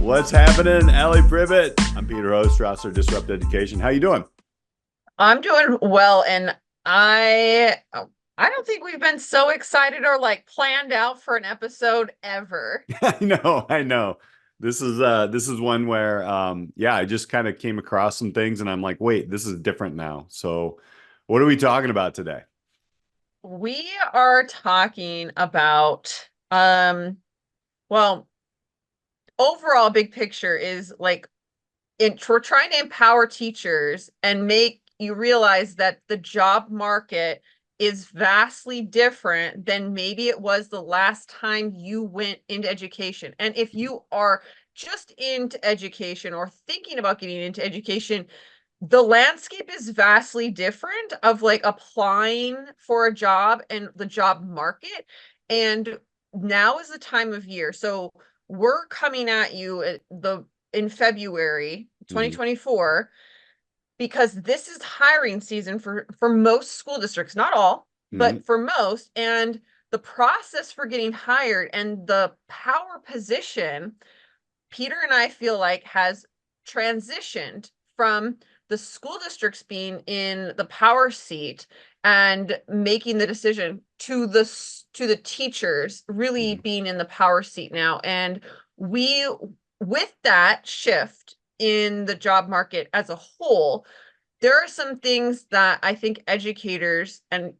What's happening, Alli Privitt? I'm Peter Hostrawser, Disrupt Education. How you doing? I'm doing well, and I don't think we've been so excited or like planned out for an episode ever. I know. This is one where yeah, I just kind of came across some things and I'm like, wait, this is different now. So what are we talking about today? We are talking about well, overall big picture is like we're trying to empower teachers and make you realize that the job market is vastly different than maybe it was the last time you went into education. And if you are just into education or thinking about getting into education, the landscape is vastly different of like applying for a job and the job market. And now is the time of year. So we're coming at you at the in February Mhm, 2024 because this is hiring season for most school districts, not all, mhm, but for most. And the process for getting hired and the power position, Peter and I feel like has transitioned from the school districts being in the power seat and making the decision to the teachers really mhm, being in the power seat now. And we, with that shift in the job market as a whole, there are some things that I think educators, and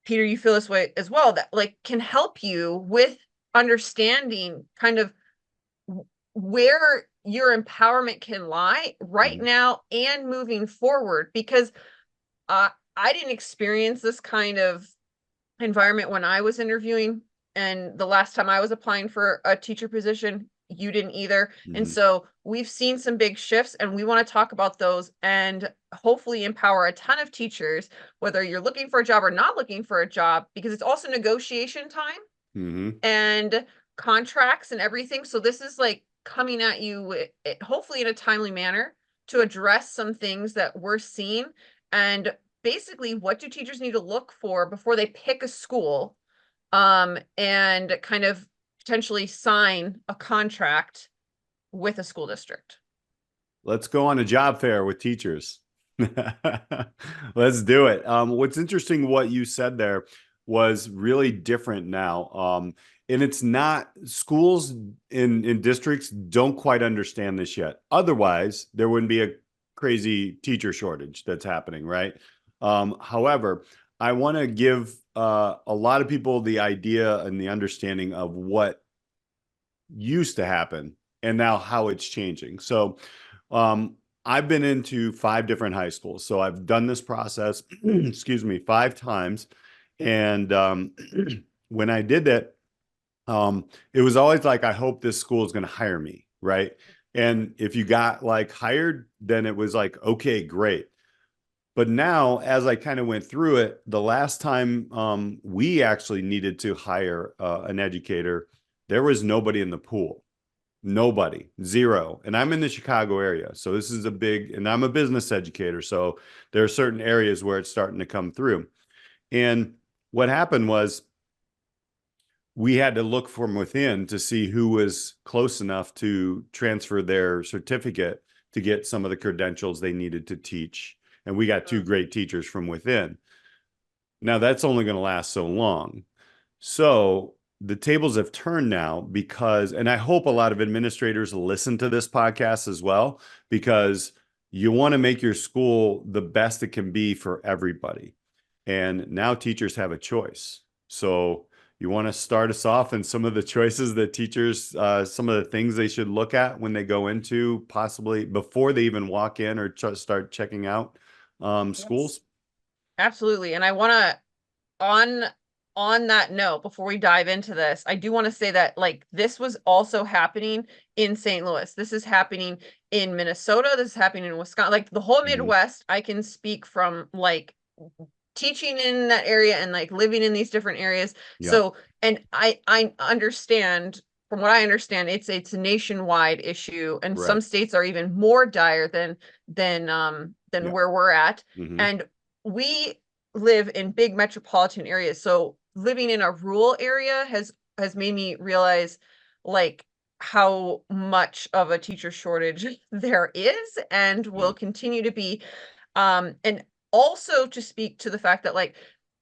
Peter, you feel this way as well, that like can help you with understanding kind of where your empowerment can lie right mhm. now and moving forward. Because uh, I didn't experience this kind of environment when I was interviewing, and the last time I was applying for a teacher position, you didn't either. And Mhm. so we've seen some big shifts, and we want to talk about those and hopefully empower a ton of teachers, whether you're looking for a job or not looking for a job, because it's also negotiation time Mhm. and contracts and everything. So this is like coming at you hopefully in a timely manner to address some things that we're seeing. And basically, what do teachers need to look for before they pick a school, and kind of potentially sign a contract with a school district? Let's go on a job fair with teachers. Let's do it. What's interesting, what you said there was really different now. And it's not schools in districts don't quite understand this yet. Otherwise, there wouldn't be a crazy teacher shortage that's happening, right? However, I want to give a lot of people the idea and the understanding of what used to happen and now how it's changing. So, I've been into five different high schools. So I've done this process, excuse me, five times. And when I did that, it was always like, I hope this school is going to hire me, right? And if you got like hired, then it was like, okay, great. But now, as I kind of went through it, the last time we actually needed to hire an educator, there was nobody in the pool. Nobody, zero. And I'm in the Chicago area. So this is a big, and I'm a business educator. So there are certain areas where it's starting to come through. And what happened was we had to look from within to see who was close enough to transfer their certificate to get some of the credentials they needed to teach. And we got two great teachers from within. Now that's only going to last so long. So the tables have turned now because, and I hope a lot of administrators listen to this podcast as well, because you want to make your school the best it can be for everybody. And now teachers have a choice. So you want to start us off in some of the choices that teachers, some of the things they should look at when they go into possibly before they even walk in or start checking out Yes, schools. absolutely. And I want to on on that note, before we dive into this, I do want to say that like this was also happening in St. Louis. This is happening in Minnesota. This is happening in Wisconsin. Like the whole Mhm. Midwest, I can speak from like teaching in that area and like living in these different areas. Yeah. So, and I understand, from what I understand, it's a nationwide issue, and some Right. states are even more dire than Yeah. where we're at. Hmm. And we live in big metropolitan areas. So living in a rural area has made me realize like how much of a teacher shortage there is and Yeah. will continue to be. And also to speak to the fact that, like,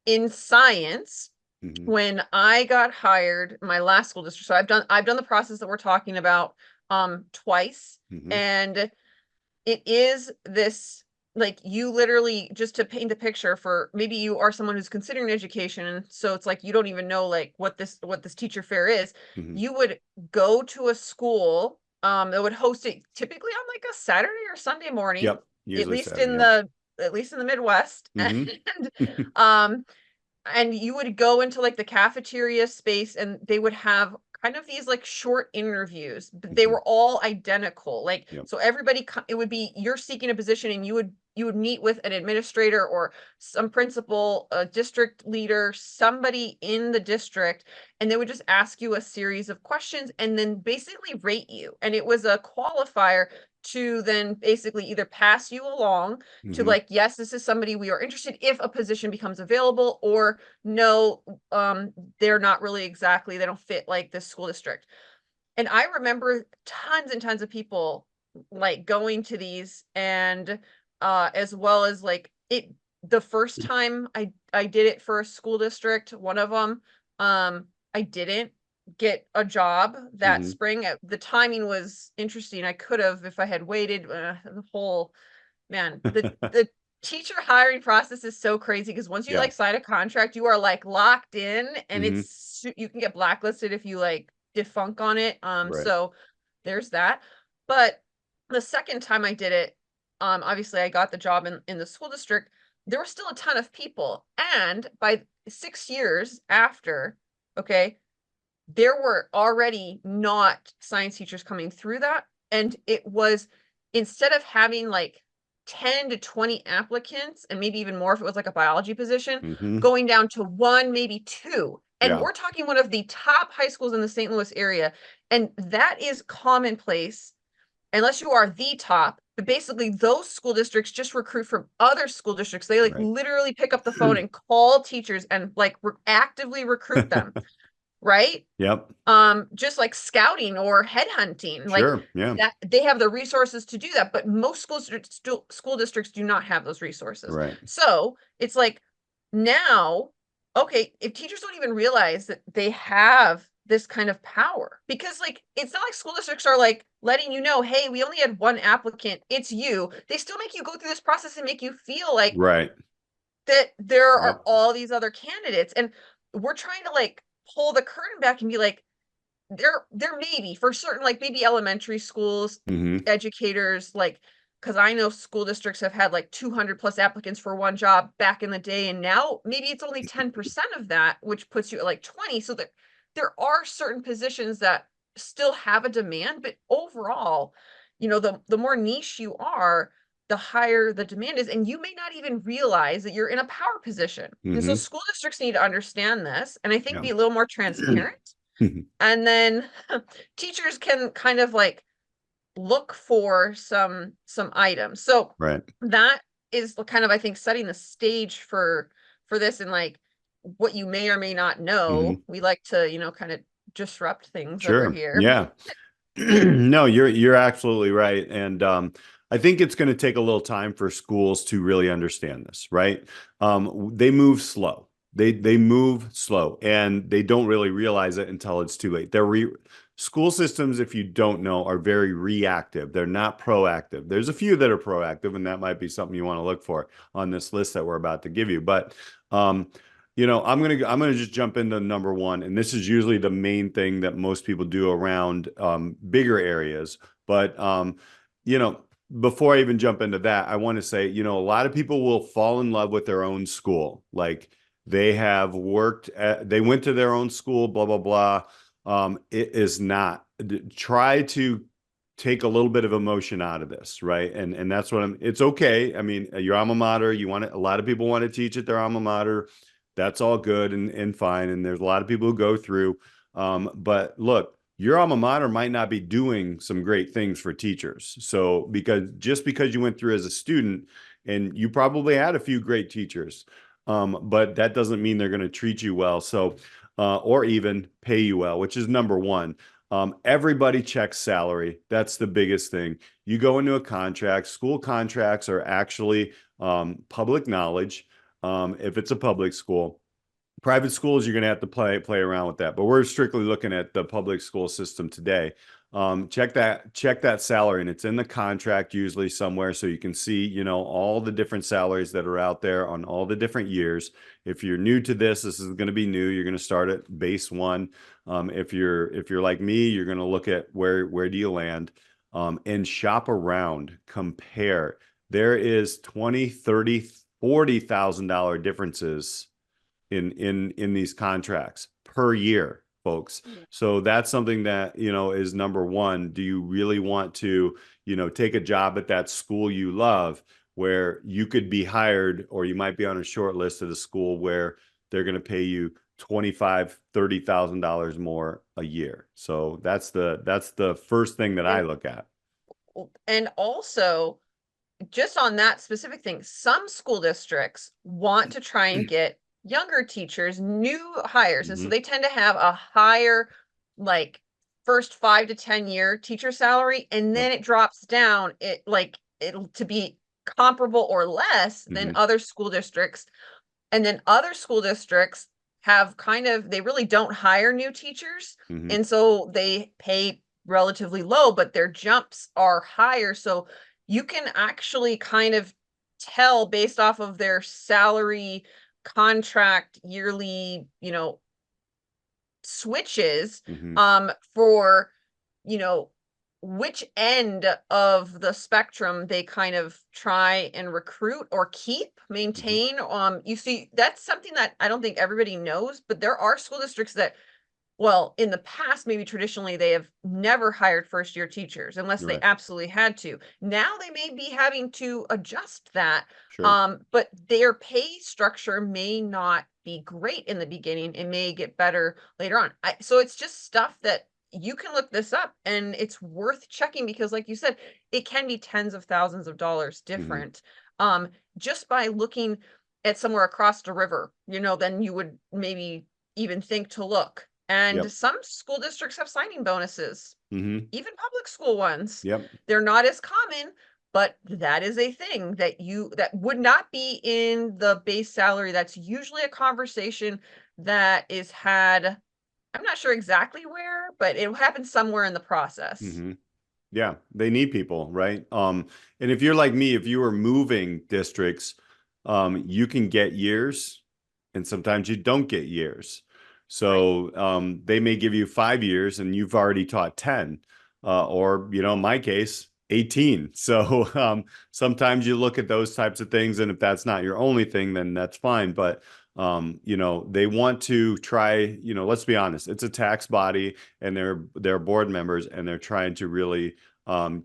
in science, Hmm. when I got hired, my last school district, so I've done the process that we're talking about twice, Hmm. and it is this, like, you literally, just to paint a picture, for maybe you are someone who's considering education, and so it's like you don't even know like what this teacher fair is. Hmm. You would go to a school that would host it typically on like a Saturday or Sunday morning, Yep. at Usually least Saturday. in Yep. the at least in the Midwest. Hmm. Um and you would go into like the cafeteria space, and they would have kind of these like short interviews, but they Hmm. were all identical. Like, Yep. so everybody, it would be, you're seeking a position, and you would meet with an administrator or some principal, a district leader, somebody in the district, and they would just ask you a series of questions and then basically rate you. And it was a qualifier to then basically either pass you along to, Hmm. like, yes, this is somebody we are interested if a position becomes available, or no, they're not really, exactly, they don't fit like this school district. And I remember tons and tons of people like going to these, and as well as like it, the first time I did it for a school district, one of them, I didn't get a job that Hmm. spring. The timing was interesting. I could have, if I had waited. The whole, man, the teacher hiring process is so crazy, because once you Yeah. like sign a contract, you are like locked in, and Hmm. you can get blacklisted if you like defunk on it. Right. So there's that. But the second time I did it, obviously I got the job in the school district. There were still a ton of people, and by 6 years after, okay, there were already not science teachers coming through that. And it was, instead of having like 10 to 20 applicants, and maybe even more if it was like a biology position, Hmm. going down to one, maybe two. And Yeah. we're talking one of the top high schools in the St. Louis area. And that is commonplace unless you are the top. But basically, those school districts just recruit from other school districts. They like Right. literally pick up the phone and call teachers and like actively recruit them, right? Yep. Just like scouting or headhunting, like Sure. Yeah. that, they have the resources to do that, but most school districts do not have those resources. Right. So it's like, now, okay, if teachers don't even realize that they have this kind of power, because like it's not like school districts are like letting you know, hey, we only had one applicant, it's you. They still make you go through this process and make you feel like Right. that there are Yep. all these other candidates. And we're trying to like pull the curtain back and be like, there may be, for certain, like maybe elementary schools, Hmm. educators, like, because I know school districts have had like 200 plus applicants for one job back in the day, and now maybe it's only 10% of that, which puts you at like 20. So that there are certain positions that still have a demand, but overall, the more niche you are, the higher the demand is, and you may not even realize that you're in a power position. And so Hmm. school districts need to understand this, and I think Yeah. be a little more transparent. And then teachers can kind of like look for some items. So Right. that is kind of, I think, setting the stage for this, and like what you may or may not know. Hmm. We like to, kind of disrupt things over Sure. here. Yeah. No, you're absolutely right. And I think it's going to take a little time for schools to really understand this, right? They move slow. They move slow, and they don't really realize it until it's too late. School systems, if you don't know, are very reactive. They're not proactive. There's a few that are proactive, and that might be something you want to look for on this list that we're about to give you. But um, I'm gonna just jump into number one, and this is usually the main thing that most people do around bigger areas. But you know, before I even jump into that, I want to say, a lot of people will fall in love with their own school. Like they went to their own school, blah blah blah. It is not. Try to take a little bit of emotion out of this, right? And that's what it's okay. I mean, your alma mater, a lot of people want to teach at their alma mater. That's all good and fine. And there's a lot of people who go through. But look, your alma mater might not be doing some great things for teachers. So because you went through as a student, and you probably had a few great teachers, but that doesn't mean they're going to treat you well. So or even pay you well, which is number one. Everybody checks salary. That's the biggest thing. You go into a contract, school contracts are actually public knowledge. If it's a public school, private schools, you're going to have to play around with that. But we're strictly looking at the public school system today. Check that salary, and it's in the contract usually somewhere, so you can see, all the different salaries that are out there on all the different years. If you're new to this is going to be new. You're going to start at base one. If you're like me, you're going to look at where do you land, and shop around, compare. There is 20, 30, $40,000 differences in these contracts per year, folks. Yeah. So that's something that, is number one. Do you really want to, take a job at that school you love, where you could be hired, or you might be on a short list at a school where they're going to pay you $25,000, $30,000 more a year? So that's the first thing that I And look at. and also, just on that specific thing, some school districts want to try and get younger teachers, new hires. And so Mm-hmm. they tend to have a higher, like, first 5 to 10 year teacher salary, and Yep. then it drops down it'll to be comparable or less than Mm-hmm. other school districts. And then other school districts have they really don't hire new teachers. Mm-hmm. And so they pay relatively low, but their jumps are higher. So you can actually kind of tell based off of their salary contract yearly, switches, Mm-hmm. for, you know, which end of the spectrum they kind of try and recruit or Mm-hmm. maintain. You see, that's something that I don't think everybody knows, but there are school districts that, well, in the past, maybe traditionally, they have never hired first year teachers unless they Right. absolutely had to. Now they may be having to adjust that. Sure. But their pay structure may not be great in the beginning. It may get better later on. So it's just stuff that you can look this up, and it's worth checking because, like you said, it can be tens of thousands of dollars Mm-hmm. different. Just by looking at somewhere across the river, then you would maybe even think to look. And Yep. some school districts have signing bonuses, Mm-hmm. even public school ones. Yep. They're not as common, but that is a thing that would not be in the base salary. That's usually a conversation that is had. I'm not sure exactly where, but it happens somewhere in the process. Mm-hmm. Yeah, they need people, right? And if you're like me, if you are moving districts, you can get years, and sometimes you don't get years. Right. So they may give you 5 years, and you've already taught 10, or in my case, 18. So sometimes you look at those types of things, and if that's not your only thing, then that's fine. But they want to try. Let's be honest, it's a tax body, and they're board members, and they're trying to really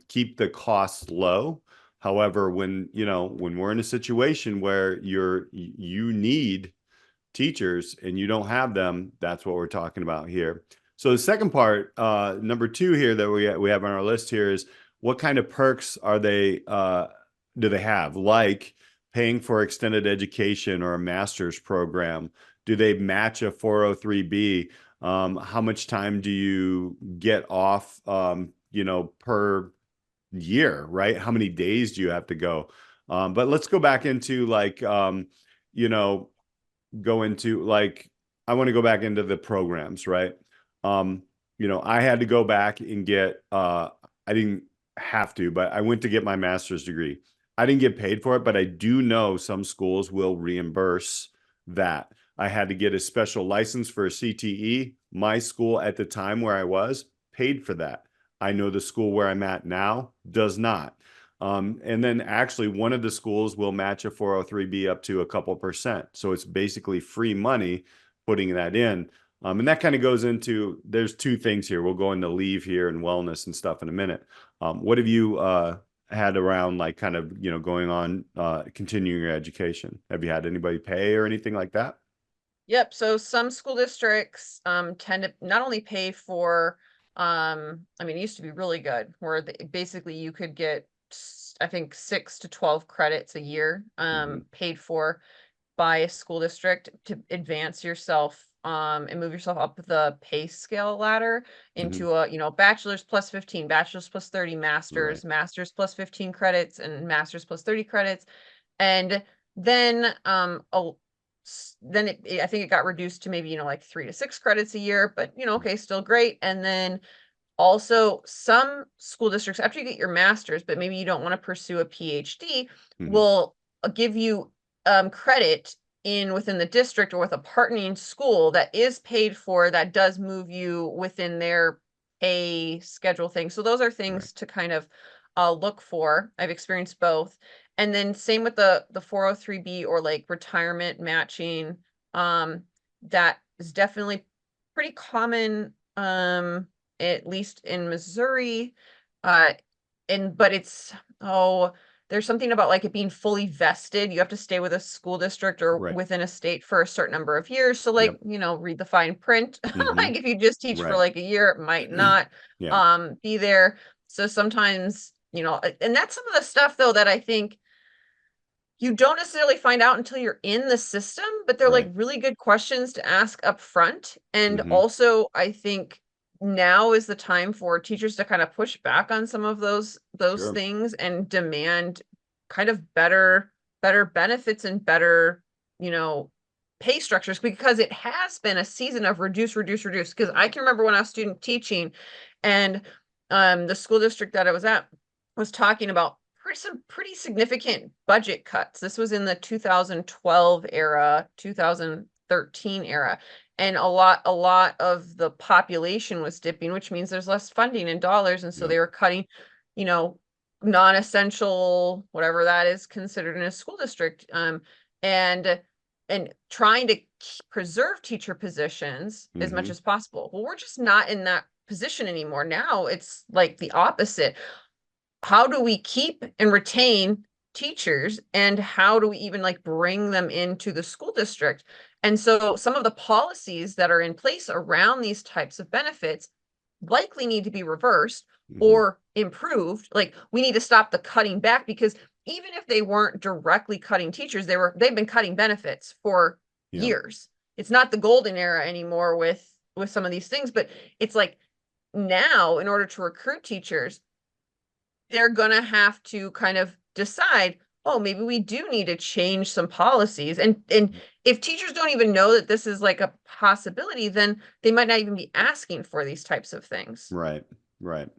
keep the costs low. However, when we're in a situation where you need teachers and you don't have them, that's what we're talking about here. So the second part, number two here that we have on our list here, is what kind of perks do they have, like paying for extended education or a master's program? Do they match a 403B? How much time do you get off, per year, right? How many days do you have to go? But let's go back into you know, go into like I want to go back into the programs, right? I had to go back and get I didn't have to, but I went to get my master's degree. I didn't get paid for it, but I do know some schools will reimburse that. I had to get a special license for a CTE. My school at the time where I was paid for that. I know the school where I'm at now does not. And then actually one of the schools will match a 403B up to a couple percent. So it's basically free money putting that in. And that kind of goes into, there's two things here. We'll go into leave here and wellness and stuff in a minute. What have you had around like kind of, going on, continuing your education? Have you had anybody pay or anything like that? Yep. So some school districts tend to not only pay for, I mean, it used to be really good where basically you could get, I think, 6 to 12 credits a year Mm-hmm. paid for. by a school district to advance yourself and move yourself up the pay scale ladder Hmm. into a, bachelor's plus 15, bachelor's plus 30, Right. master's plus 15 credits, and master's plus 30 credits. And then I think it got reduced to maybe, like 3 to 6 credits a year, but okay, still great. And then also some school districts, after you get your master's, but maybe you don't want to pursue a PhD, Hmm. will give you credit within the district or with a partnering school that is paid for, that does move you within their pay schedule thing. So those are Right. things to kind of look for. I've experienced both. And then same with the 403B or like retirement matching. That is definitely pretty common, at least in Missouri. Uh, but there's something about like it being fully vested. You have to stay with a school district or Right. within a state for a certain number of years. So like, Yep. read the fine print. Hmm. Like if you just teach for Right. like a year, it might not Yeah. be there. So sometimes, and that's some of the stuff though that I think you don't necessarily find out until you're in the system, but they're like Right. really good questions to ask up front. And Hmm. also, I think now is the time for teachers to kind of push back on some of those Sure. things and demand kind of better benefits and better, you know, pay structures, because it has been a season of reduce, reduce, reduce. Because I can remember when I was student teaching, and the school district that I was at was talking about some pretty significant budget cuts. This was in the 2012 era, 2013 era. And a lot of the population was dipping, which means there's less funding in dollars. And so Yep. they were cutting, you know, non-essential, whatever that is considered in a school district. And trying to preserve teacher positions as much Hmm. as possible. Well, we're just not in that position anymore. Now it's like the opposite. How do we keep and retain teachers, and how do we even like bring them into the school district? And so some of the policies that are in place around these types of benefits likely need to be reversed Hmm. or improved. Like we need to stop the cutting back, because even if they weren't directly cutting teachers, they've been cutting benefits for Yeah. years. It's not the golden era anymore with some of these things, but it's like now in order to recruit teachers, they're going to have to kind of decide, oh, maybe we do need to change some policies. And if teachers don't even know that this is like a possibility, then they might not even be asking for these types of things. Right. Right.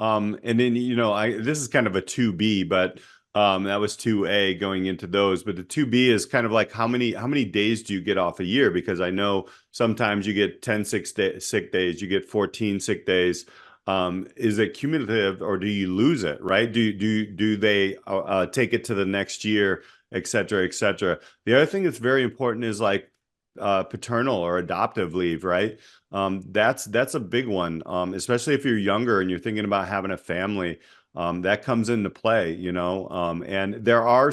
And then, this is kind of a 2B, but that was 2A going into those. But the 2B is kind of like how many days do you get off a year? Because I know sometimes you get 10 sick days, you get 14 sick days. Is it cumulative, or do you lose it, right? Do they take it to the next year, et cetera, et cetera? The other thing that's very important is like paternal or adoptive leave, right? That's a big one, especially if you're younger and you're thinking about having a family. That comes into play, and there are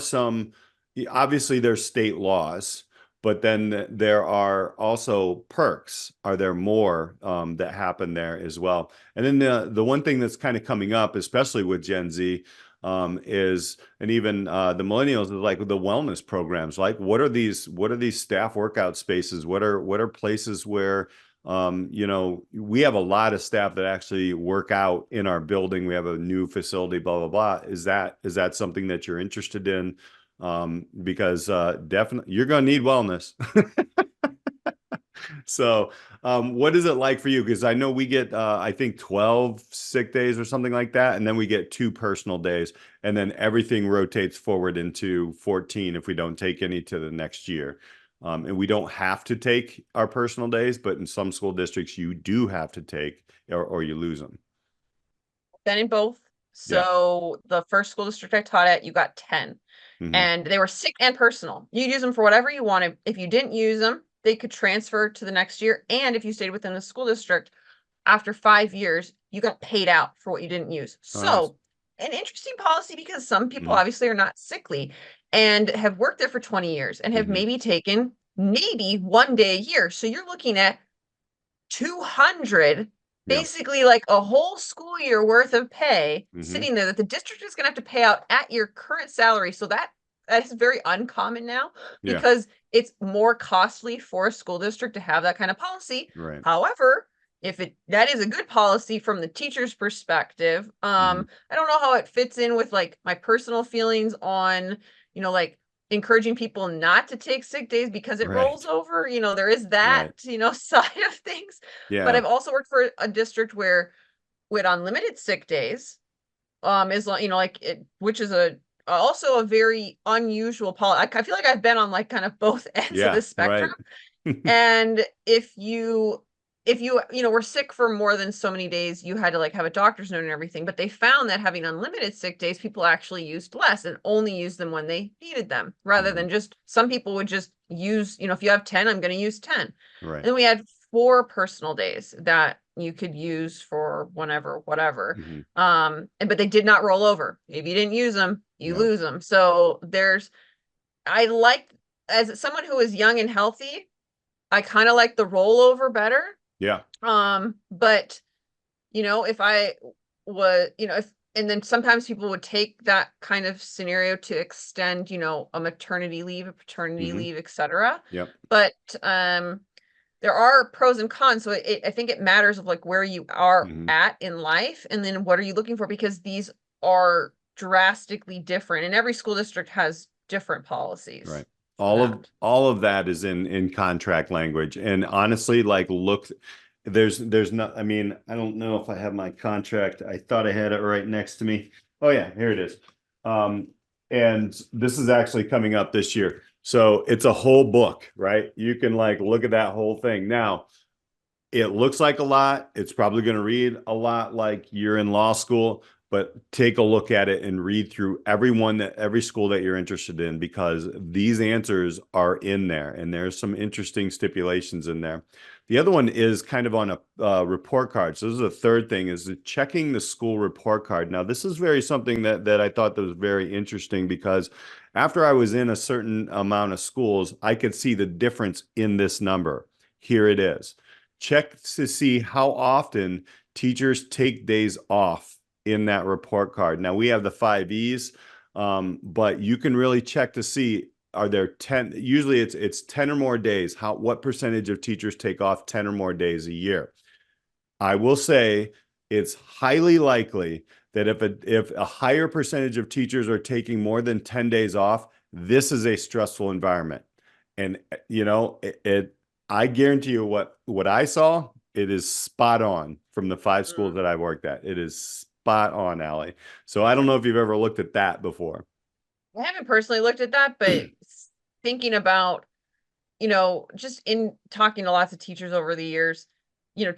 obviously there's state laws, but then there are also perks. Are there more that happen there as well? And then the one thing that's kind of coming up, especially with Gen Z, is, and even the millennials, is like the wellness programs. Like, what are these staff workout spaces? What are places where we have a lot of staff that actually work out in our building. We have a new facility, blah, blah, blah. Is that something that you're interested in? Because definitely you're going to need wellness. So, what is it like for you? Because I know we get, I think 12 sick days or something like that, and then we get 2 personal days, and then everything rotates forward into 14 if we don't take any to the next year. And we don't have to take our personal days, but in some school districts, you do have to take, or you lose them. Been in both. Yeah. So the first school district I taught at, you got 10, Hmm. and they were sick and personal. You use them for whatever you wanted. If you didn't use them, they could transfer to the next year. And if you stayed within the school district, after 5 years, you got paid out for what you didn't use. Oh, nice. So, an interesting policy, because some people Hmm. obviously are not sickly and have worked there for 20 years and have Hmm. maybe taken maybe 1 day a year. So, you're looking at 200, Yeah. basically like a whole school year worth of pay Hmm. sitting there that the district is going to have to pay out at your current salary. So, that is very uncommon now, Yeah. because it's more costly for a school district to have that kind of policy. Right. However, if that is a good policy from the teacher's perspective, Mhm. I don't know how it fits in with like my personal feelings on, like encouraging people not to take sick days because it rolls Right. over. There is that, Right. side of things. But Yeah. I've also worked for a district where with unlimited sick days, is like it, which is also a very unusual policy. I feel like I've been on like kind of both ends of Yeah. the spectrum. Right. And if you were sick for more than so many days, you had to like have a doctor's note and everything. But they found that having unlimited sick days, people actually used less and only used them when they needed them, rather Mhm. than just some people would just use, if you have 10, I'm going to use 10. And Right. then we had 4 personal days that you could use for whenever, whatever. Mhm. But they did not roll over. If you didn't use them, you Yeah. lose them. So I like, as someone who is young and healthy, I kind of like the rollover better. Yeah. But if I was, if and then sometimes people would take that kind of scenario to extend, a maternity leave, a paternity Mhm. leave, etc. Yep. But there are pros and cons. So I think it matters of like where you are Mhm. at in life, and then what are you looking for, because these are drastically different, and every school district has different policies Right. for that. All of that is in contract language. And honestly, like look, there's not, I mean, I don't know if I have my contract. I thought I had it right next to me. Oh yeah, here it is. Um, and this is actually coming up this year. So it's a whole book, right? You can like look at that whole thing. Now, it looks like a lot. It's probably going to read a lot like you're in law school, but take a look at it and read through every school that you're interested in, because these answers are in there and there's some interesting stipulations in there. The other one is kind of on a report card. So this is the third thing, is checking the school report card. Now, this is very something that I thought that was very interesting, because after I was in a certain amount of schools, I could see the difference in this number. Here it is. Check to see how often teachers take days off in that report card. Now we have the 5 E's, but you can really check to see, are there 10, usually it's 10 or more days. What percentage of teachers take off 10 or more days a year? I will say it's highly likely that if a higher percentage of teachers are taking more than 10 days off, this is a stressful environment. And I guarantee you what I saw, it is spot on from the 5 schools Mm. that I've worked at. It is spot on, Alli. So I don't know if you've ever looked at that before. I haven't personally looked at that, but thinking about, just in talking to lots of teachers over the years,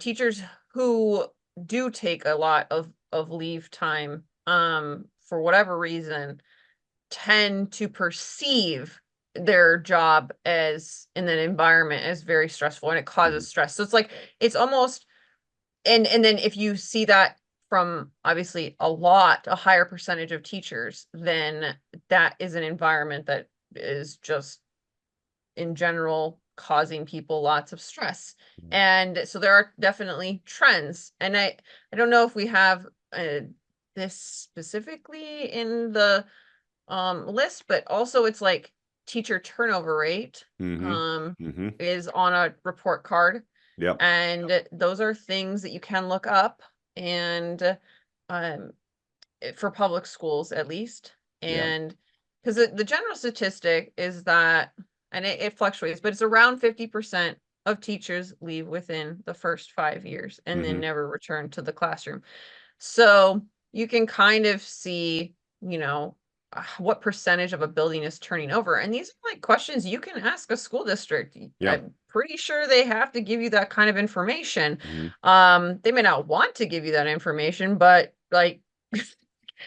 teachers who do take a lot of leave time, for whatever reason, tend to perceive their job as in an environment as very stressful, and it Mhm. causes stress. So it's like it's almost, and then if you see that from obviously a higher percentage of teachers, then that is an environment that is just in general causing people lots of stress. And so there are definitely trends. And I don't know if we have this specifically in the list, but also it's like teacher turnover rate Mm-hmm. um Mm-hmm. is on a report card, Yep. and those are things that you can look up, and um for public schools at least. Yeah. And because the general statistic is that, and it fluctuates, but it's around 50% of teachers leave within the first 5 years and then Mm-hmm. never return to the classroom. So you can kind of see, what percentage of a building is turning over. And these are like questions you can ask a school district. Yeah. I'm pretty sure they have to give you that kind of information. Mm-hmm. They may not want to give you that information, but like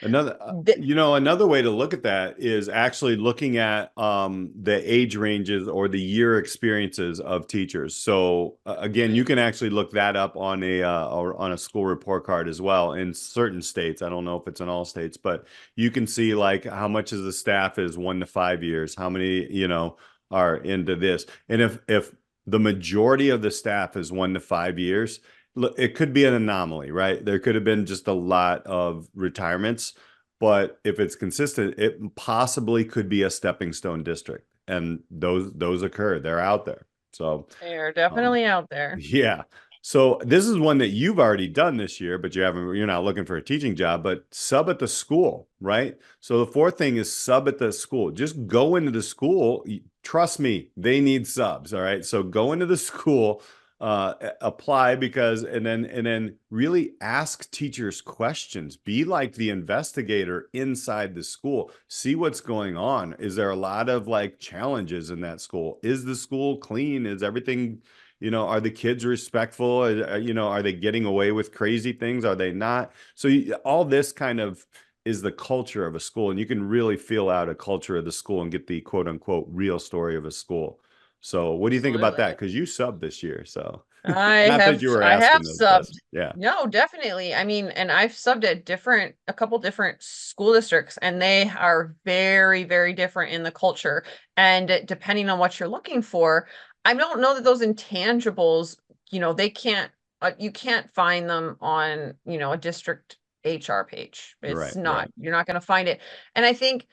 Another, th- another way to look at that is actually looking at the age ranges or the year experiences of teachers. So again, you can actually look that up on or on a school report card as well in certain states. I don't know if it's in all states, but you can see like how much of the staff is 1 to 5 years, how many, are into this. And if the majority of the staff is 1 to 5 years, it could be an anomaly, right? There could have been just a lot of retirements, but if it's consistent, it possibly could be a stepping stone district. and those occur. They're out there. So They're um, definitely out there. yeah. So this is one that you've already done this year, but you're not looking for a teaching job, but sub at the school, right? So the fourth thing is sub at the school. Just go into the school. Trust me, they need subs. All right. So go into the school, apply because and then really ask teachers questions. Be like the investigator inside the school. See what's going on. Is there a lot of like challenges in that school? Is the school clean? Is everything, are the kids respectful? Are they getting away with crazy things? Are they not? So all this kind of is the culture of a school, and you can really feel out a culture of the school and get the quote unquote real story of a school. So what do you think about that? Absolutely. Because you subbed this year, so I not that have you were I have asking those subbed. questions. Yeah, No, definitely. I mean, and I've subbed at a couple different school districts, and they are very, very different in the culture. And depending on what you're looking for, I don't know that those intangibles, they can't, you can't find them on, a district HR page. It's right, not, right. you're not going to find it. And I think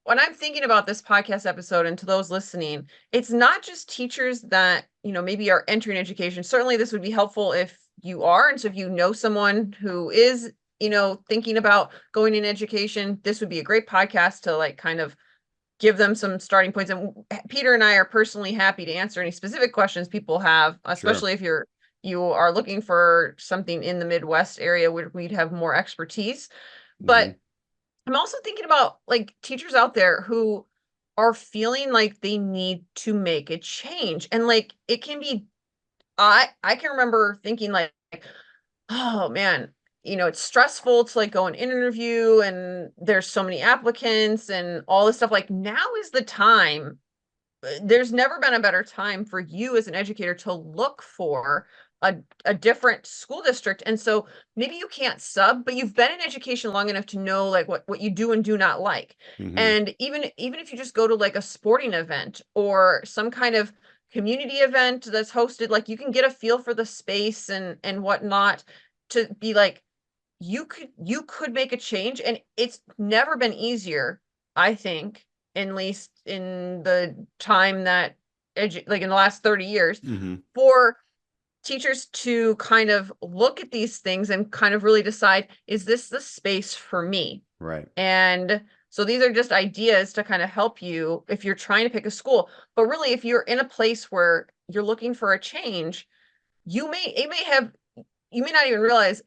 when I'm thinking about this podcast episode and to those listening, it's not just teachers that, maybe are entering education. Certainly this would be helpful if you are. And so if you know someone who is, thinking about going in education, this would be a great podcast to like kind of give them some starting points. And Peter and I are personally happy to answer any specific questions people have, Sure. especially if you are looking for something in the Midwest area where we'd have more expertise. Hmm. But I'm also thinking about like teachers out there who are feeling like they need to make a change. And like it can be I can remember thinking like, oh man, it's stressful to like go and interview and there's so many applicants and all this stuff. Like now is the time. There's never been a better time for you as an educator to look for a, a different school district. And so maybe you can't sub, but you've been in education long enough to know like what you do and do not like. Hmm. And even if you just go to like a sporting event or some kind of community event that's hosted, like you can get a feel for the space and whatnot to be like, you could make a change. And it's never been easier, I think, at least in the time that like in the last 30 years, Hmm. for teachers to kind of look at these things and kind of really decide, is this the space for me? Right. And so these are just ideas to kind of help you if you're trying to pick a school. But really, if you're in a place where you're looking for a change, you may not even realize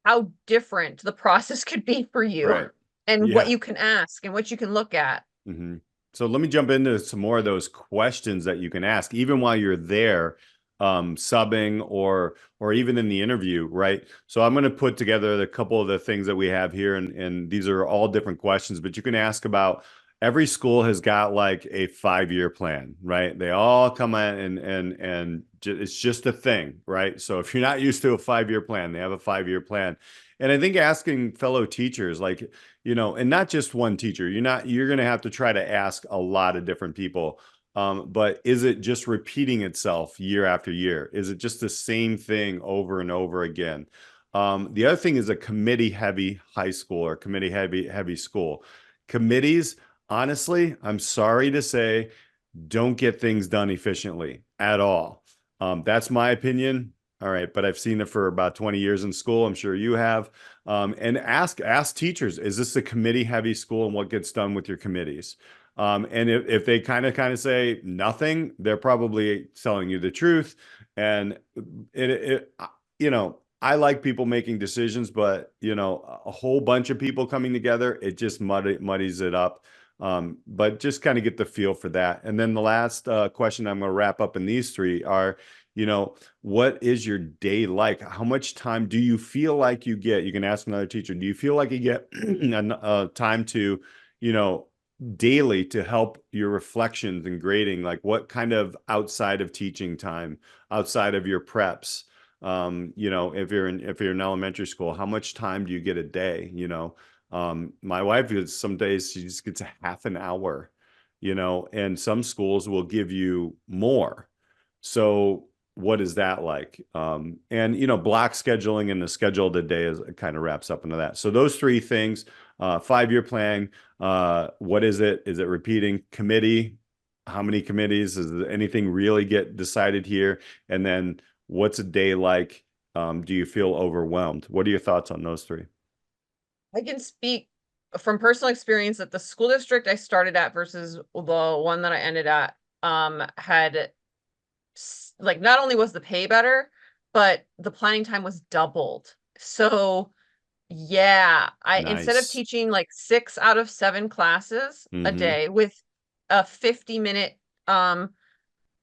how different the process could be for you Right. and what Yeah. you can ask and what you can look at. Hmm. So let me jump into some more of those questions that you can ask, even while you're there, subbing or even in the interview, right? So I'm going to put together a couple of the things that we have here, and these are all different questions, but you can ask about every school has got like a 5-year plan, right? They all come in and it's just a thing, right? So if you're not used to a 5-year plan, they have a 5-year plan. And I think asking fellow teachers, like, and not just one teacher. You're going to have to try to ask a lot of different people. But is it just repeating itself year after year? Is it just the same thing over and over again? The other thing is a committee heavy high school or committee heavy school. Committees, honestly, I'm sorry to say, don't get things done efficiently at all. That's my opinion. All right, but I've seen it for about 20 years in school. I'm sure you have. And ask teachers, is this a committee heavy school, and what gets done with your committees? And if they kind of say nothing, they're probably telling you the truth. And it I like people making decisions, but a whole bunch of people coming together, it just muddies it up. But just kind of get the feel for that. And then the last question I'm going to wrap up in these three are, what is your day like? How much time do you feel like you get? You can ask another teacher, do you feel like you get time to, you know, daily to help your reflections and grading? Like what kind of outside of teaching time, outside of your preps? If you're in elementary school, how much time do you get a day? My wife is some days she just gets a half an hour, and some schools will give you more. So what is that like? And block scheduling and the scheduled a day is kind of wraps up into that. So those three things, 5-year plan, what is it? Is it repeating committee? How many committees? Does anything really get decided here? And then what's a day like? Do you feel overwhelmed? What are your thoughts on those three? I can speak from personal experience that the school district I started at versus the one that I ended at had like not only was the pay better, but the planning time was doubled. So yeah, I instead of Nice. teaching like 6 out of 7 classes a Mm-hmm. day with a 50-minute um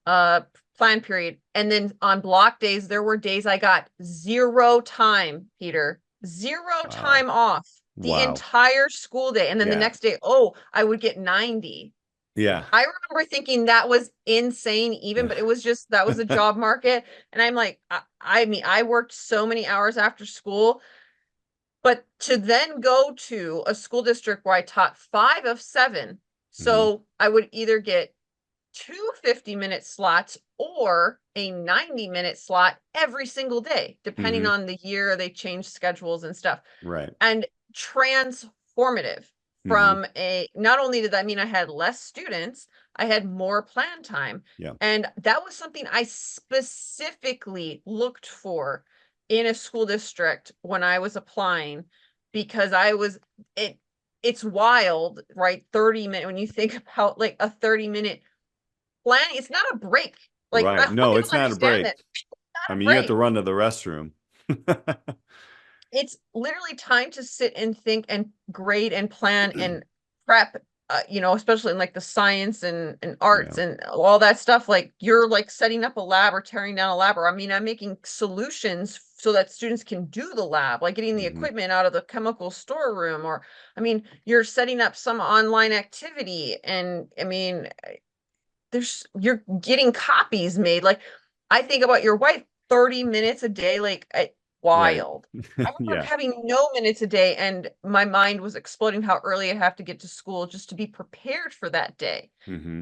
uh plan period, and then on block days there were days I got zero time, Peter, zero Wow. time off the Wow. entire school day, and then the Yeah. next day, oh, I would get 90. Yeah. I remember thinking that was insane even, but it was just that was the job market. And I'm like, I mean, I worked so many hours after school, but to then go to a school district where I taught 5 of 7, Mm-hmm. so I would either get two 50-minute slots or a 90-minute slot every single day, depending Mm-hmm. on the year they change schedules and stuff. Right. And transformative Mm-hmm. from a, not only did that mean I had less students, I had more plan time. Yeah. And that was something I specifically looked for in a school district when I was applying, because I was it's wild, right? 30 minute, when you think about like a 30-minute planning, it's not a break. Like, I Right. want No, people it's to not a understand break. that it's I not a mean, you have to break. run to the restroom. It's literally time to sit and think and grade and plan and prep, especially in like the science and Yeah. arts and all that stuff. Like, you're like setting up a lab or tearing down a lab, or I mean, I'm making solutions so that students can do the lab, like getting the Mm-hmm. equipment out of the chemical storeroom, or I mean, you're setting up some online activity, and I mean, you're getting copies made. Like, I think about your wife, 30 minutes a day, like, Right. wild. I remember Yeah. having no minutes a day, and my mind was exploding how early I have to get to school just to be prepared for that day. Mm-hmm.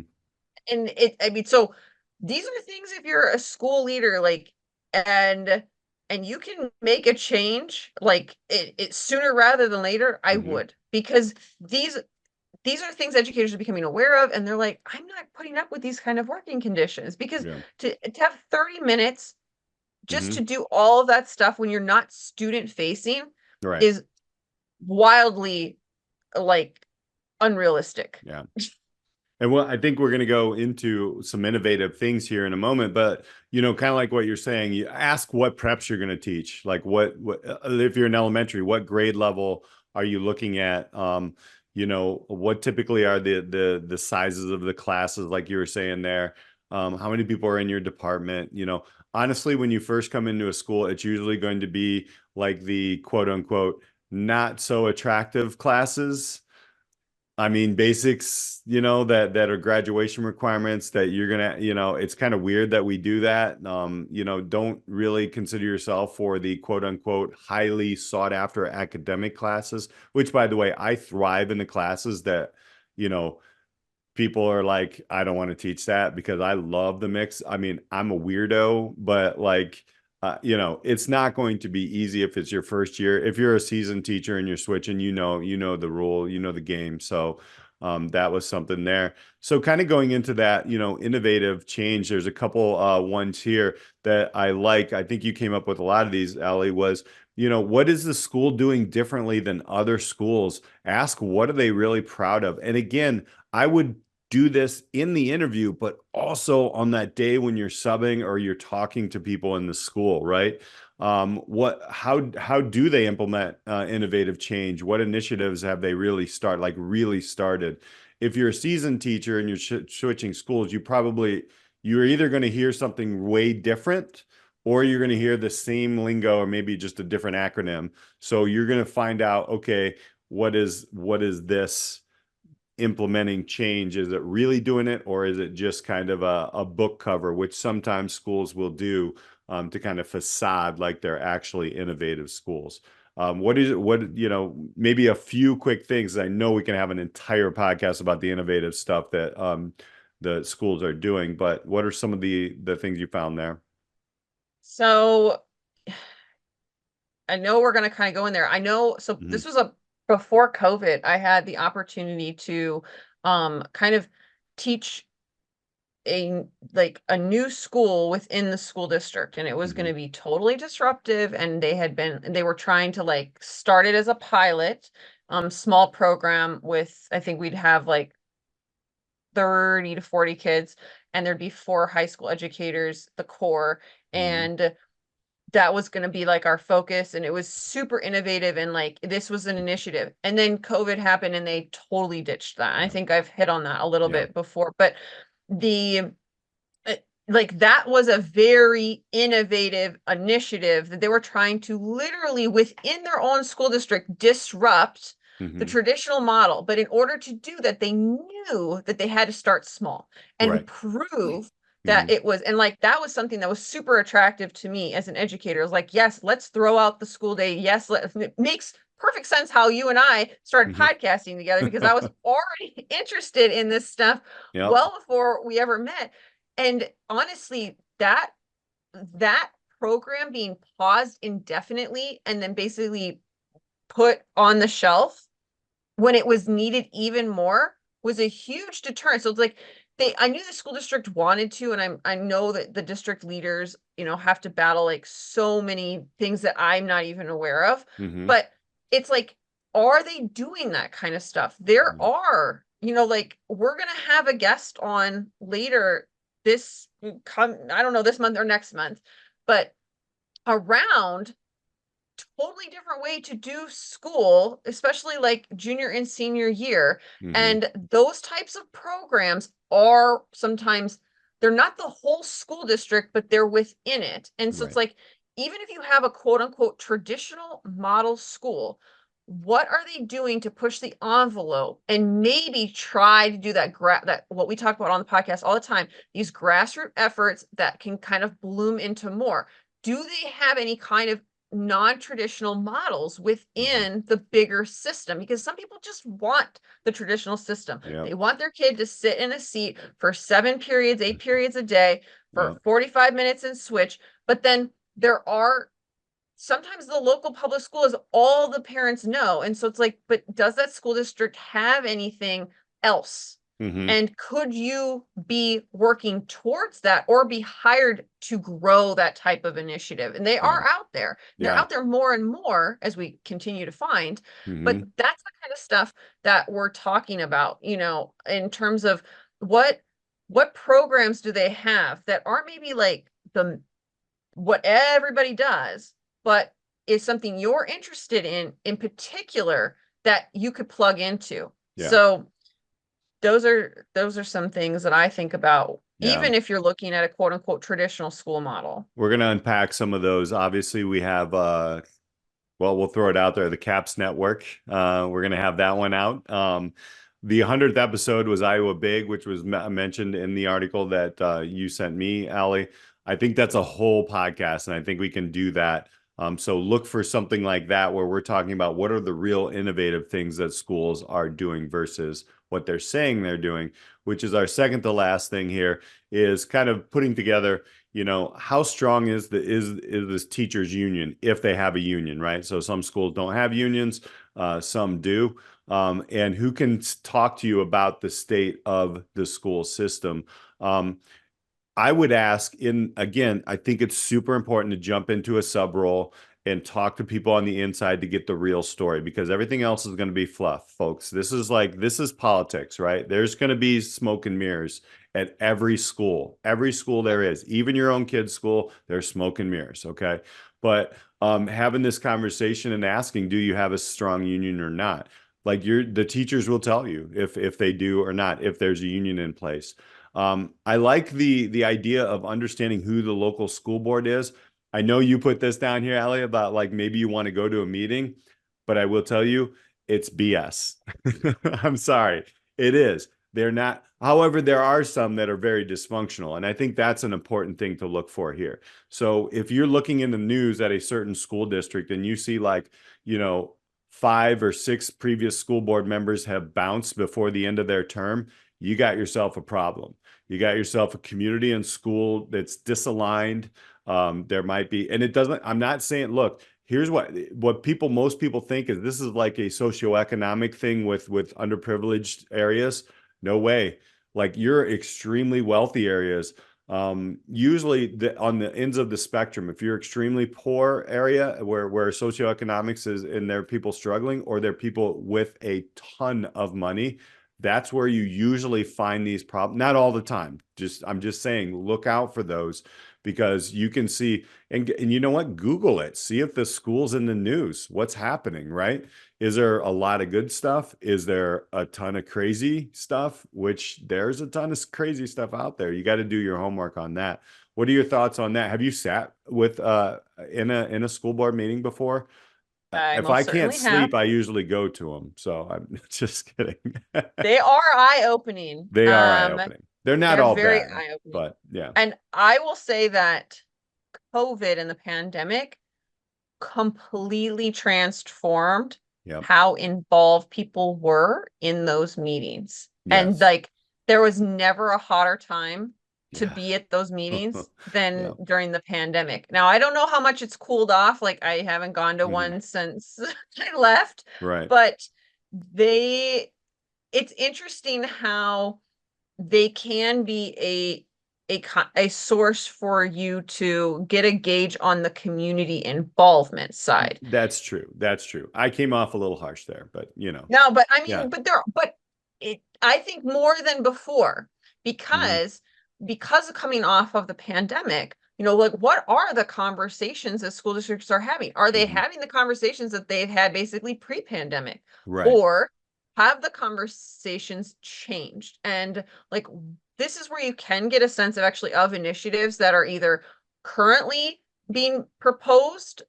And I mean, so these are things, if you're a school leader, like, and you can make a change, like it sooner rather than later, I Mm-hmm. would, because these are things educators are becoming aware of, and they're like, I'm not putting up with these kind of working conditions, because Yeah. to have 30 minutes just Mm-hmm. to do all of that stuff when you're not student facing Right. is wildly, like, unrealistic. Yeah. And well, I think we're going to go into some innovative things here in a moment, but kind of like what you're saying, you ask what preps you're going to teach. Like what if you're in elementary, what grade level are you looking at? What typically are the sizes of the classes, like you were saying there? How many people are in your department? Honestly, when you first come into a school, it's usually going to be like the quote unquote not so attractive classes. I mean, basics, that are graduation requirements that you're gonna, it's kind of weird that we do that. Don't really consider yourself for the quote unquote highly sought after academic classes, which by the way, I thrive in the classes that, you know, people are like, I don't want to teach that because I love the mix. I mean, I'm a weirdo, but like, it's not going to be easy if it's your first year. If you're a seasoned teacher and you're switching, you know the rule, you know the game. So that was something there. So kind of going into that, innovative change. There's a couple ones here that I like. I think you came up with a lot of these, Alli, was, what is the school doing differently than other schools? Ask what are they really proud of? And again, I would do this in the interview, but also on that day when you're subbing or you're talking to people in the school, right? How do they implement innovative change? What initiatives have they really started? If you're a seasoned teacher and you're switching schools, you're either going to hear something way different or you're going to hear the same lingo or maybe just a different acronym. So you're going to find out, okay, what is this implementing change? Is it really doing it, or is it just kind of a book cover, which sometimes schools will do to kind of facade like they're actually innovative schools? What is it? Maybe a few quick things. I know we can have an entire podcast about the innovative stuff that the schools are doing, but what are some of the things you found there? So I know we're going to kind of go in there. I know. So Hmm. this was a before COVID. I had the opportunity to kind of teach a like a new school within the school district, and it was going Hmm. to be totally disruptive. And they were trying to like start it as a pilot, small program with, I think we'd have like 30 to 40 kids, and there'd be four high school educators, the core, Hmm. and that was going to be like our focus. And it was super innovative, and like this was an initiative. And then COVID happened and they totally ditched that. I Yeah. think I've hit on that a little Yeah. bit before, but the like that was a very innovative initiative that they were trying to literally within their own school district disrupt the Hmm. traditional model. But in order to do that, they knew that they had to start small and Right. prove that Hmm. it was, and like that was something that was super attractive to me as an educator. It was like, yes, let's throw out the school day. Yes, it makes perfect sense how you and I started Hmm. podcasting together, because I was already interested in this stuff Yep. well before we ever met. And honestly, that program being paused indefinitely and then basically put on the shelf when it was needed even more was a huge deterrent. So it's like I knew the school district wanted to, and I know that the district leaders, have to battle like so many things that I'm not even aware of. Hmm. But it's like, are they doing that kind of stuff? There Yeah. are, like we're gonna have a guest on later this I don't know, this month or next month, but around totally different way to do school, especially like junior and senior year. Hmm. And those types of programs are sometimes, they're not the whole school district, but they're within it. And so it's Right. like, even if you have a quote unquote traditional model school, what are they doing to push the envelope and maybe try to do that what we talk about on the podcast all the time, these grassroots efforts that can kind of bloom into more? Do they have any kind of non-traditional models Hmm. within the bigger system? Because some people just want the traditional system. Yep. They want their kid to sit in a seat for 7 periods, 8 periods a day for Yep. 45 minutes and switch. But then there are sometimes the local public school is all the parents know. And so it's like, but does that school district have anything else? Hmm. And could you be working towards that or be hired to grow that type of initiative? And they Yeah. are out there. They're Yeah. out there more and more as we continue to find. But Hmm. that's the kind of stuff that we're talking about, in terms of what programs do they have that aren't maybe like the what everybody does, but is something you're interested in particular that you could plug into. Yeah. So those are some things that I think about, Yeah. even if you're looking at a quote unquote traditional school model. We're going to unpack some of those. Obviously, we have well, we'll throw it out there. The CAPS Network. We're going to have that one out. The 100th episode was Iowa Big, which was mentioned in the article that you sent me, Alli. I think that's a whole podcast, and I think we can do that. So look for something like that where we're talking about what are the real innovative things that schools are doing versus what they're saying they're doing, which is our second to last thing here, is kind of putting together, how strong is this teachers union if they have a union, right? So some schools don't have unions, some do. And who can talk to you about the state of the school system? I would ask again, I think it's super important to jump into a sub role and talk to people on the inside to get the real story, because everything else is going to be fluff, folks. This is politics, right? There's going to be smoke and mirrors at every school there is, even your own kid's school, there's smoke and mirrors. Okay. But having this conversation and asking, do you have a strong union or not? Like the teachers will tell you if they do or not, if there's a union in place. I like the idea of understanding who the local school board is. I know you put this down here, Alli, about like maybe you want to go to a meeting, but I will tell you it's BS. I'm sorry. It is. They're not. However, there are some that are very dysfunctional. And I think that's an important thing to look for here. So if you're looking in the news at a certain school district and you see like, 5 or 6 previous school board members have bounced before the end of their term, you got yourself a problem. You got yourself a community and school that's disaligned. There might be, and it doesn't, I'm not saying, look, here's what most people think is this is like a socioeconomic thing with underprivileged areas. No way. Like you're extremely wealthy areas. Usually on the ends of the spectrum, if you're extremely poor area where socioeconomics is and there are people struggling or there are people with a ton of money, that's where you usually find these problems. Not all the time. I'm just saying, look out for those because you can see and you know what? Google it. See if the school's in the news. What's happening, right? Is there a lot of good stuff? Is there a ton of crazy stuff? Which there's a ton of crazy stuff out there. You got to do your homework on that. What are your thoughts on that? Have you sat with in a school board meeting before? I If I most can't certainly have. sleep, I usually go to them. So I'm just kidding. They are eye-opening. They are eye-opening. They're not They're all very bad, eye-opening. but yeah. And I will say that COVID and the pandemic completely transformed Yep. how involved people were in those meetings. And Yes. like there was never a hotter time to Yeah. be at those meetings than Yep. during the pandemic. Now, I don't know how much it's cooled off. Like I haven't gone to Mhm. one since I left, Right. but they it's interesting how they can be a source for you to get a gauge on the community involvement side. That's true. That's true. I came off a little harsh there, but No, but I yeah. mean, but I think more than before Hmm. because of coming off of the pandemic, like what are the conversations that school districts are having? Are they Hmm. having the conversations that they've had basically pre-pandemic, Right. or have the conversations changed? And like this is where you can get a sense of actually of initiatives that are either currently being proposed,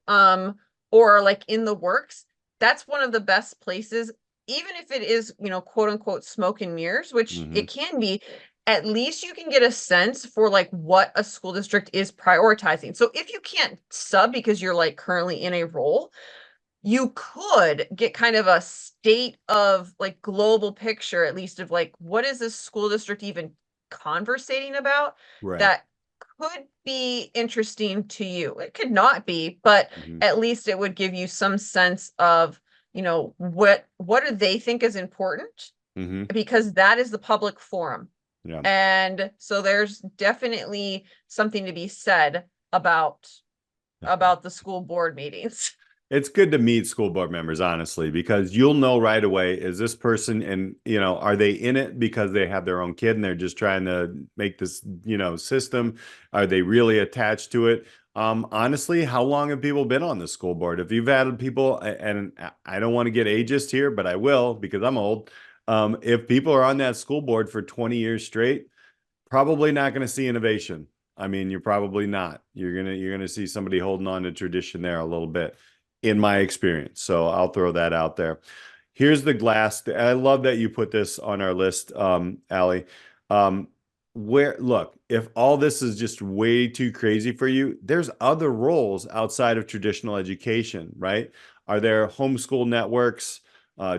or like in the works. That's one of the best places, even if it is, quote unquote, smoke and mirrors, which Hmm. it can be. At least you can get a sense for like what a school district is prioritizing. So if you can't sub because you're like currently in a role, you could get kind of a state of like global picture, at least of like what is this school district even conversating about Right. that could be interesting to you. It could not be, but Hmm. at least it would give you some sense of, what do they think is important, Hmm. because that is the public forum. Yeah. And so there's definitely something to be said about the school board meetings. It's good to meet school board members, honestly, because you'll know right away, is this person and, are they in it because they have their own kid and they're just trying to make this, system? Are they really attached to it? Honestly, how long have people been on the school board? If you've had people, and I don't want to get ageist here, but I will because I'm old. If people are on that school board for 20 years straight, probably not going to see innovation. I mean, you're probably not. You're gonna see somebody holding on to tradition there a little bit, in my experience. So I'll throw that out there. Here's the glass. I love that you put this on our list, Alli. Um, where look, if all this is just way too crazy for you, there's other roles outside of traditional education, right? Are there homeschool networks?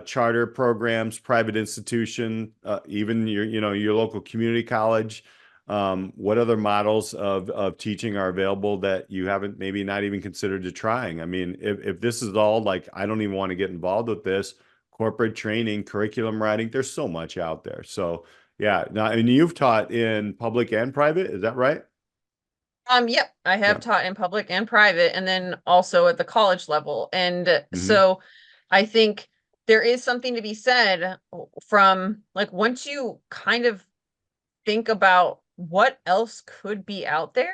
Charter programs, private institution, even your local community college. What other models of teaching are available that you haven't maybe not even considered to trying? I mean, if this is all like, I don't even want to get involved with this, corporate training, curriculum writing, there's so much out there. So yeah, now, and you've taught in public and private, is that right? Yep, I have Yeah. taught in public and private, and then also at the college level. And Hmm. so I think there is something to be said from like once you kind of think about what else could be out there,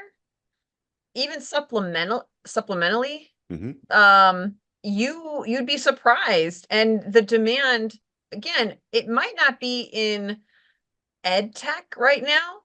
even supplementally, Hmm. you'd be surprised. And the demand, again, it might not be in ed tech right now,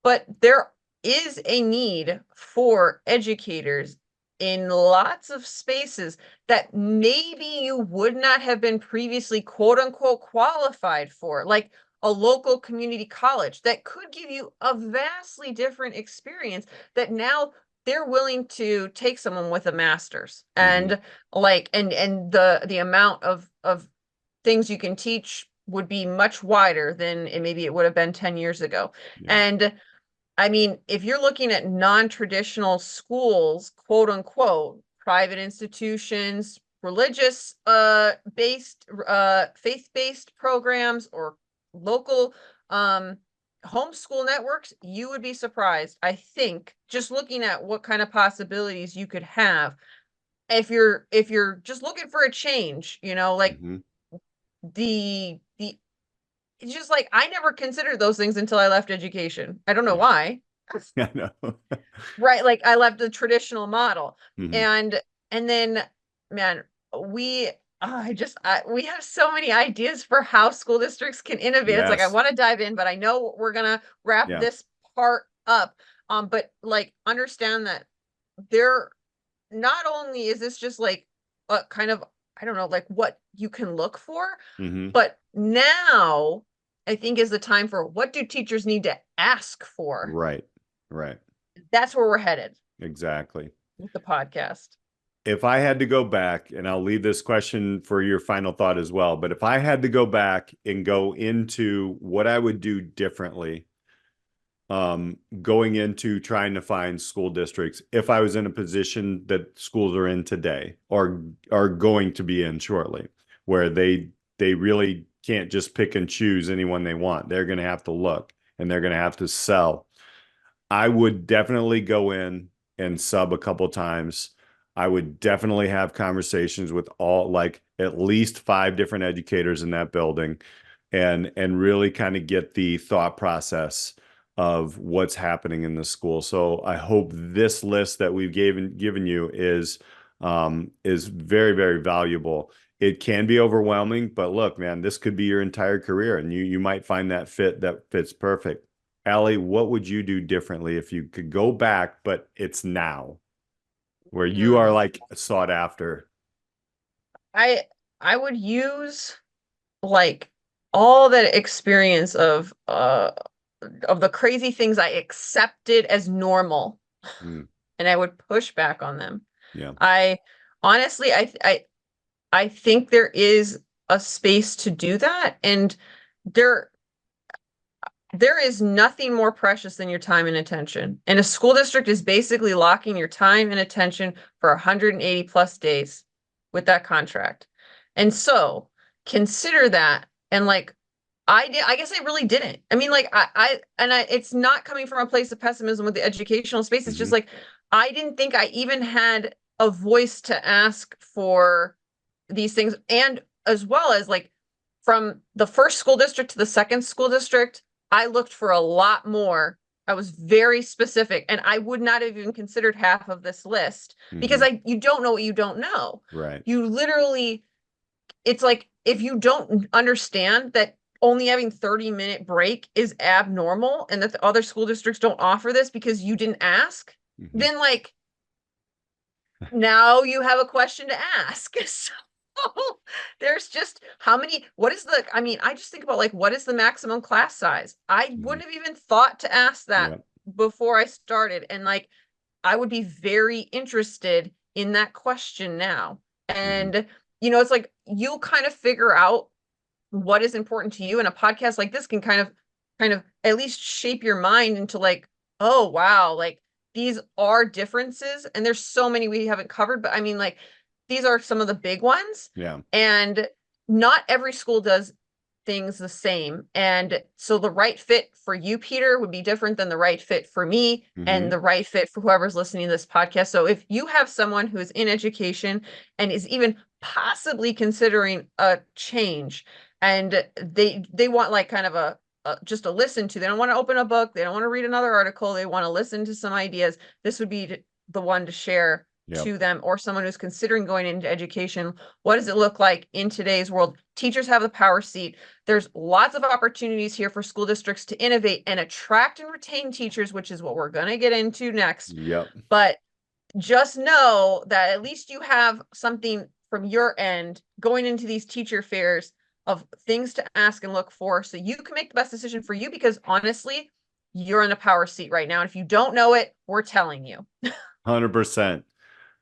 but there is a need for educators in lots of spaces that maybe you would not have been previously quote unquote qualified for, like a local community college that could give you a vastly different experience that now they're willing to take someone with a master's. Hmm. And like and the amount of things you can teach would be much wider than maybe it would have been 10 years ago. Yeah. And I mean, if you're looking at non-traditional schools, quote unquote, private institutions, religious based faith-based programs, or local homeschool networks, you would be surprised. I think just looking at what kind of possibilities you could have if you're just looking for a change, like Mm-hmm. the it's just like I never considered those things until I left education. I don't know Yeah. why. I know. Right, like I left the traditional model. Hmm. And then, man, we we have so many ideas for how school districts can innovate. It's like I Yes. want to dive in, but I know we're gonna wrap Yeah. this part up. But like understand that there not only is this just like a kind of, I don't know, like what you can look for, Hmm. but now I think is the time for what do teachers need to ask for? Right. Right. That's where we're headed Exactly. with the podcast. If I had to go back, and I'll leave this question for your final thought as well, but if I had to go back and go into what I would do differently, going into trying to find school districts, if I was in a position that schools are in today or are going to be in shortly, where they really can't just pick and choose anyone they want. They're going to have to look and they're going to have to sell. I would definitely go in and sub a couple times. I would definitely have conversations with all, like at least 5 different educators in that building, and really kind of get the thought process of what's happening in the school. So I hope this list that we've given you is very, very valuable. It can be overwhelming, but look, man, this could be your entire career, and you might find that fit that fits perfect. Alli, what would you do differently if you could go back, but it's now where you are Hmm. like sought after? I I would use like all that experience of the crazy things I accepted as normal, Mm, and I would push back on them. yeah. I honestly I think there is a space to do that, and there there is nothing more precious than your time and attention. And a school district is basically locking your time and attention for 180 plus days with that contract. And so consider that. And like, I guess I really didn't. I mean, like, it's not coming from a place of pessimism with the educational space. It's just Hmm. like, I didn't think I even had a voice to ask for these things. And as well as like, from the first school district to the second school district, I looked for a lot more. I was very specific, and I would not have even considered half of this list because Hmm. you don't know what you don't know. Right. You literally, it's like if you don't understand that only having 30-minute break is abnormal and that the other school districts don't offer this because you didn't ask, Hmm. then like now you have a question to ask. So there's just how many, what is the, I mean, I just think about like, what is the maximum class size? I Hmm. wouldn't have even thought to ask that Yeah. before I started. And like, I would be very interested in that question now. Hmm. And, it's like you'll kind of figure out what is important to you. And a podcast like this can kind of at least shape your mind into like, oh, wow, like these are differences. And there's so many we haven't covered, but I mean, like, these are some of the big ones. Yeah. And not every school does things the same. And so the right fit for you, Peter, would be different than the right fit for me and Hmm. the right fit for whoever's listening to this podcast. So if you have someone who is in education and is even possibly considering a change, and they want like kind of just a listen to, they don't want to open a book, they don't want to read another article, they want to listen to some ideas, this would be the one to share Yep. to them, or someone who's considering going into education. What does it look like in today's world? Teachers have the power seat. There's lots of opportunities here for school districts to innovate and attract and retain teachers, which is what we're going to get into next. Yep. But just know that at least you have something from your end going into these teacher fairs of things to ask and look for so you can make the best decision for you, because honestly, you're in a power seat right now. And if you don't know it, we're telling you. 100%.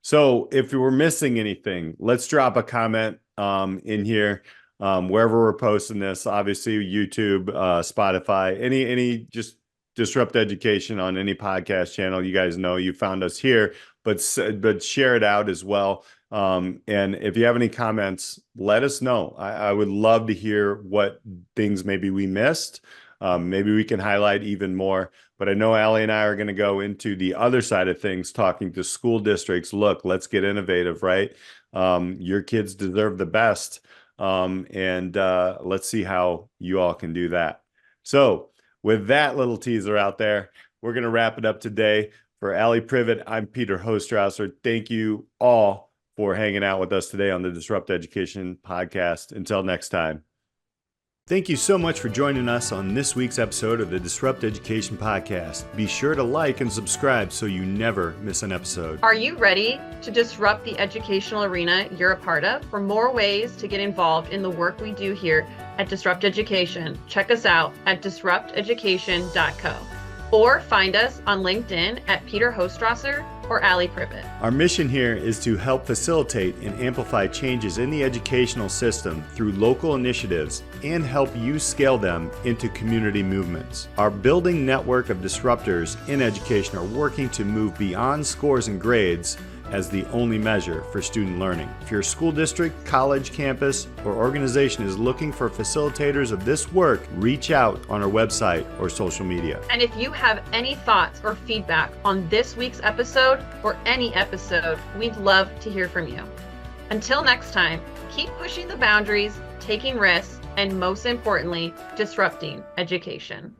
So if you were missing anything, let's drop a comment in here, wherever we're posting this. Obviously, YouTube, Spotify, any just Disrupt Education on any podcast channel. You guys know you found us here, but share it out as well. And if you have any comments, let us know. I would love to hear what things maybe we missed. Maybe we can highlight even more. But I know Alli and I are going to go into the other side of things, talking to school districts. Look, let's get innovative, right? Your kids deserve the best. And let's see how you all can do that. So with that little teaser out there, we're going to wrap it up today. For Alli Privitt, I'm Peter Hostrawser. Thank you all for hanging out with us today on the Disrupt Education podcast. Until next time. Thank you so much for joining us on this week's episode of the Disrupt Education podcast. Be sure to like and subscribe so you never miss an episode. Are you ready to disrupt the educational arena you're a part of? For more ways to get involved in the work we do here at Disrupt Education, check us out at disrupteducation.co or find us on LinkedIn at Peter Hostrawser or Alli Privitt. Our mission here is to help facilitate and amplify changes in the educational system through local initiatives and help you scale them into community movements. Our building network of disruptors in education are working to move beyond scores and grades as the only measure for student learning. If your school district, college, campus, or organization is looking for facilitators of this work, reach out on our website or social media. And if you have any thoughts or feedback on this week's episode or any episode, we'd love to hear from you. Until next time, keep pushing the boundaries, taking risks, and most importantly, disrupting education.